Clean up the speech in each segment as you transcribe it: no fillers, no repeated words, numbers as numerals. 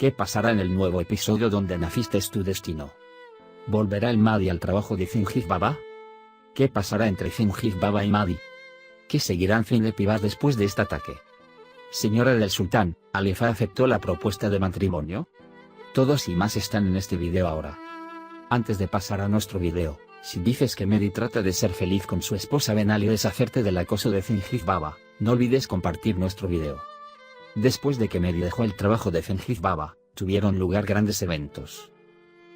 ¿Qué pasará en el nuevo episodio donde naciste es tu destino? ¿Volverá el Mahdi al trabajo de Zengiz Baba? ¿Qué pasará entre Zengiz Baba y Mahdi? ¿Qué seguirán Zeynep y Bas después de este ataque? Señora del Sultán, ¿Halifa aceptó la propuesta de matrimonio? Todos y más están en este video ahora. Antes de pasar a nuestro video, si dices que Mehdi trata de ser feliz con su esposa Benal y deshacerte del acoso de Zengiz Baba, no olvides compartir nuestro video. Después de que Mehdi dejó el trabajo de Zengiz Baba, tuvieron lugar grandes eventos.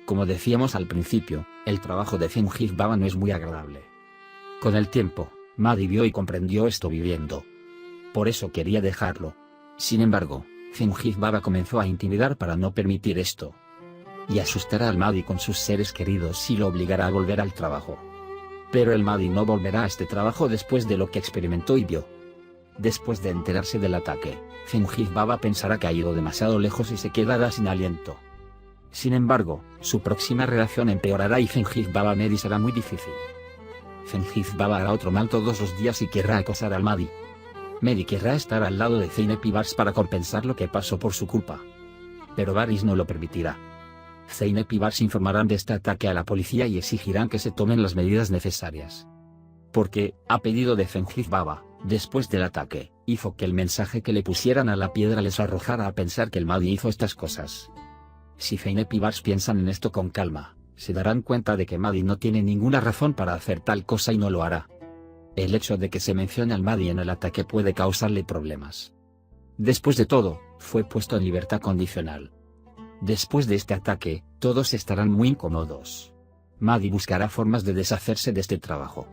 Como decíamos al principio, el trabajo de Zengiz Baba no es muy agradable. Con el tiempo, Mahdi vio y comprendió esto viviendo. Por eso quería dejarlo. Sin embargo, Zengiz Baba comenzó a intimidar para no permitir esto. Y asustará al Mahdi con sus seres queridos si lo obligará a volver al trabajo. Pero el Mahdi no volverá a este trabajo después de lo que experimentó y vio. Después de enterarse del ataque, Zengiz Baba pensará que ha ido demasiado lejos y se quedará sin aliento. Sin embargo, su próxima relación empeorará y Zengiz Baba Mehdi será muy difícil. Zengiz Baba hará otro mal todos los días y querrá acosar al Mahdi. Mehdi querrá estar al lado de Zeynep y Bars para compensar lo que pasó por su culpa. Pero Baris no lo permitirá. Zeynep y Bars informarán de este ataque a la policía y exigirán que se tomen las medidas necesarias. Porque, a pedido de Zengiz Baba, después del ataque, hizo que el mensaje que le pusieran a la piedra les arrojara a pensar que el Mahdi hizo estas cosas. Si Zeynep y Bars piensan en esto con calma, se darán cuenta de que Mahdi no tiene ninguna razón para hacer tal cosa y no lo hará. El hecho de que se mencione al Mahdi en el ataque puede causarle problemas. Después de todo, fue puesto en libertad condicional. Después de este ataque, todos estarán muy incómodos. Mahdi buscará formas de deshacerse de este trabajo.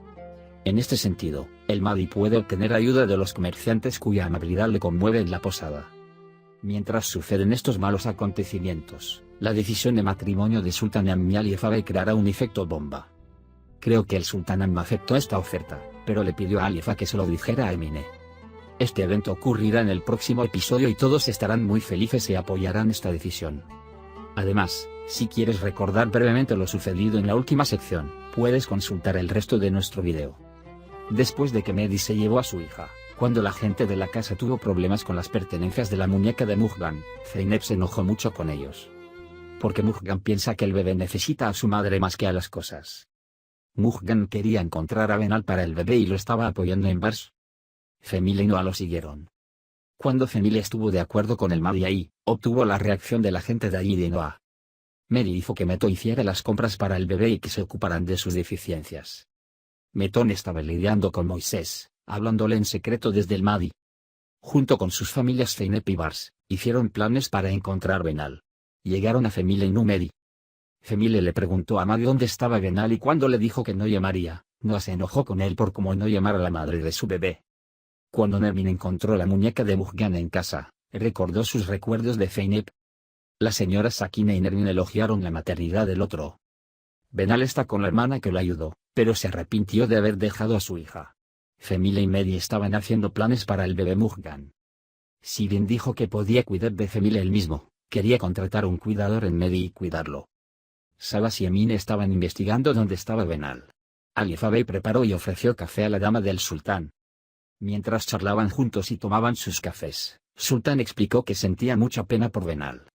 En este sentido, el Mahdi puede obtener ayuda de los comerciantes cuya amabilidad le conmueve en la posada. Mientras suceden estos malos acontecimientos, la decisión de matrimonio de Sultan Ammi y Halifa Bey creará un efecto bomba. Creo que el Sultán Ammi aceptó esta oferta, pero le pidió a Halifa que se lo dijera a Emine. Este evento ocurrirá en el próximo episodio y todos estarán muy felices y apoyarán esta decisión. Además, si quieres recordar brevemente lo sucedido en la última sección, puedes consultar el resto de nuestro video. Después de que Mehdi se llevó a su hija, cuando la gente de la casa tuvo problemas con las pertenencias de la muñeca de Mujgan, Zeynep se enojó mucho con ellos. Porque Mujgan piensa que el bebé necesita a su madre más que a las cosas. Mujgan quería encontrar a Benal para el bebé y lo estaba apoyando en Bars. Femile y Noah lo siguieron. Cuando Femile estuvo de acuerdo con el Mahdi ahí, obtuvo la reacción de la gente de allí y de Noah. Mehdi hizo que Meto hiciera las compras para el bebé y que se ocuparan de sus deficiencias. Metón estaba lidiando con Moisés, hablándole en secreto desde el Mahdi. Junto con sus familias Zeynep y Bars, hicieron planes para encontrar Benal. Llegaron a Femile y Mehdi. Femile le preguntó a Mahdi dónde estaba Benal y cuando le dijo que no llamaría, Noah se enojó con él por cómo no llamar a la madre de su bebé. Cuando Nermin encontró la muñeca de Mujgan en casa, recordó sus recuerdos de Zeynep. La señora Sakina y Nermin elogiaron la maternidad del otro. Benal está con la hermana que lo ayudó, pero se arrepintió de haber dejado a su hija. Femile y Mehdi estaban haciendo planes para el bebé Mujgan. Si bien dijo que podía cuidar de Femile él mismo, quería contratar un cuidador en Mehdi y cuidarlo. Sabas y Emine estaban investigando dónde estaba Benal. Halifa Bey preparó y ofreció café a la dama del sultán. Mientras charlaban juntos y tomaban sus cafés, Sultán explicó que sentía mucha pena por Benal.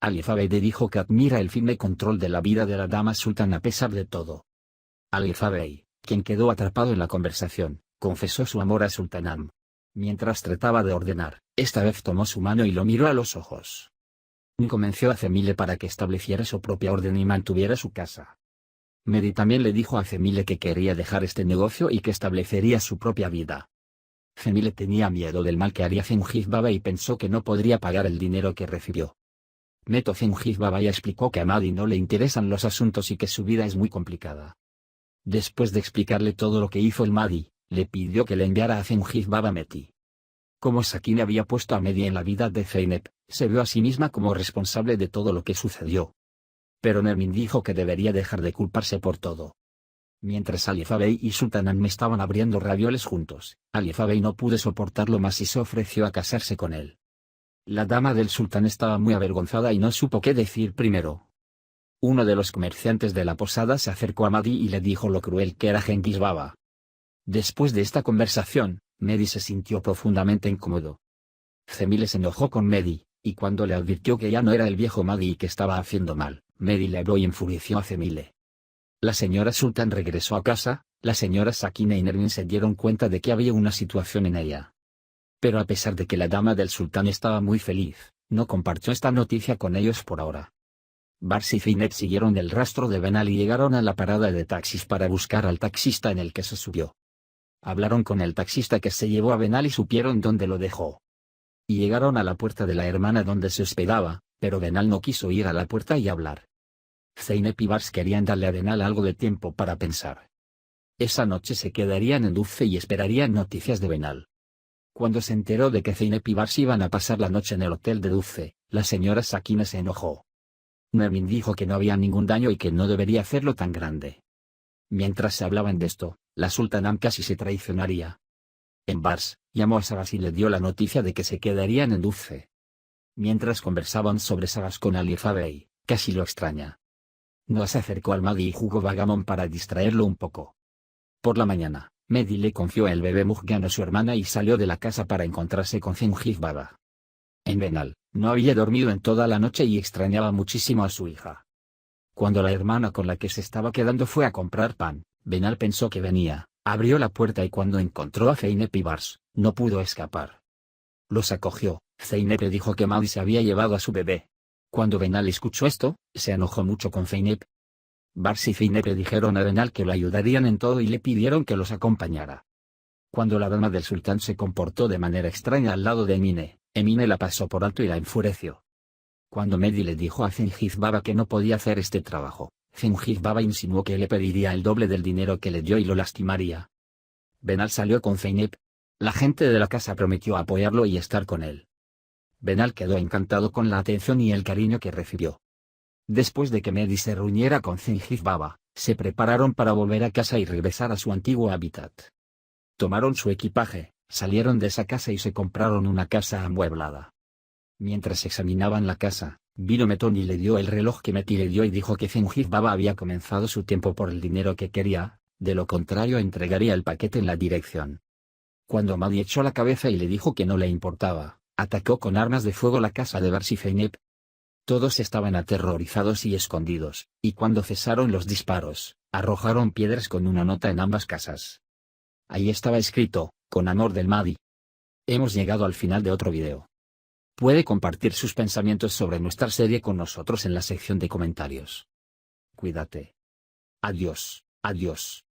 Halifa Bey dijo que admira el firme control de la vida de la dama sultán a pesar de todo. Halifa Bey, quien quedó atrapado en la conversación, confesó su amor a Sultán Ammi. Mientras trataba de ordenar, esta vez tomó su mano y lo miró a los ojos. Y convenció a Femile para que estableciera su propia orden y mantuviera su casa. Mehdi también le dijo a Femile que quería dejar este negocio y que establecería su propia vida. Femile tenía miedo del mal que haría Zengiz Baba y pensó que no podría pagar el dinero que recibió. Meto Zengiz Baba ya explicó que a Mahdi no le interesan los asuntos y que su vida es muy complicada. Después de explicarle todo lo que hizo el Mahdi, le pidió que le enviara a Zengiz Baba Mehdi. Como Sakina había puesto a Mehdi en la vida de Zeynep, se vio a sí misma como responsable de todo lo que sucedió. Pero Nermin dijo que debería dejar de culparse por todo. Mientras Halifa Bey y Sultán Ammi estaban abriendo ravioles juntos, Halifa Bey no pudo soportarlo más y se ofreció a casarse con él. La dama del sultán estaba muy avergonzada y no supo qué decir primero. Uno de los comerciantes de la posada se acercó a Mahdi y le dijo lo cruel que era Zengiz Baba. Después de esta conversación, Mehdi se sintió profundamente incómodo. Femile se enojó con Mehdi, y cuando le advirtió que ya no era el viejo Mahdi y que estaba haciendo mal, Mehdi le habló y enfureció a Cemile. La señora Sultan regresó a casa, la señora Sakina y Nermin se dieron cuenta de que había una situación en ella. Pero a pesar de que la dama del sultán estaba muy feliz, no compartió esta noticia con ellos por ahora. Bars y Zeynep siguieron el rastro de Benal y llegaron a la parada de taxis para buscar al taxista en el que se subió. Hablaron con el taxista que se llevó a Benal y supieron dónde lo dejó. Y llegaron a la puerta de la hermana donde se hospedaba, pero Benal no quiso ir a la puerta y hablar. Zeynep y Bars querían darle a Benal algo de tiempo para pensar. Esa noche se quedarían en Duffe y esperarían noticias de Benal. Cuando se enteró de que Zeynep y Bars iban a pasar la noche en el hotel de Duffe, la señora Sakina se enojó. Nermin dijo que no había ningún daño y que no debería hacerlo tan grande. Mientras se hablaban de esto, la sultana casi se traicionaría. En Bars, llamó a Sagas y le dio la noticia de que se quedarían en Duffe. Mientras conversaban sobre Sagas con Alifa Bey, casi lo extraña. Noah se acercó al Mahdi y jugó vagamon para distraerlo un poco. Por la mañana, Mehdi le confió el bebé Mujgan a su hermana y salió de la casa para encontrarse con Zengiz Baba. En Benal, no había dormido en toda la noche y extrañaba muchísimo a su hija. Cuando la hermana con la que se estaba quedando fue a comprar pan, Benal pensó que venía, abrió la puerta y cuando encontró a Zeynep y Bars, no pudo escapar. Los acogió. Zeynep le dijo que Mahdi se había llevado a su bebé. Cuando Benal escuchó esto, se enojó mucho con Zeynep. Bars y Zeynep le dijeron a Benal que lo ayudarían en todo y le pidieron que los acompañara. Cuando la dama del sultán se comportó de manera extraña al lado de Emine la pasó por alto y la enfureció. Cuando Mehdi le dijo a Zengiz Baba que no podía hacer este trabajo, Zengiz Baba insinuó que le pediría el doble del dinero que le dio y lo lastimaría. Benal salió con Zeynep. La gente de la casa prometió apoyarlo y estar con él. Benal quedó encantado con la atención y el cariño que recibió. Después de que Mehdi se reuniera con Zengiz Baba, se prepararon para volver a casa y regresar a su antiguo hábitat. Tomaron su equipaje, salieron de esa casa y se compraron una casa amueblada. Mientras examinaban la casa, vino Metón y le dio el reloj que Mehdi le dio y dijo que Zengiz Baba había comenzado su tiempo por el dinero que quería, de lo contrario entregaría el paquete en la dirección. Cuando Mahdi echó la cabeza y le dijo que no le importaba, atacó con armas de fuego la casa de Bars y Zeynep. Todos estaban aterrorizados y escondidos, y cuando cesaron los disparos, arrojaron piedras con una nota en ambas casas. Ahí estaba escrito, con amor del Mahdi. Hemos llegado al final de otro video. Puede compartir sus pensamientos sobre nuestra serie con nosotros en la sección de comentarios. Cuídate. Adiós, adiós.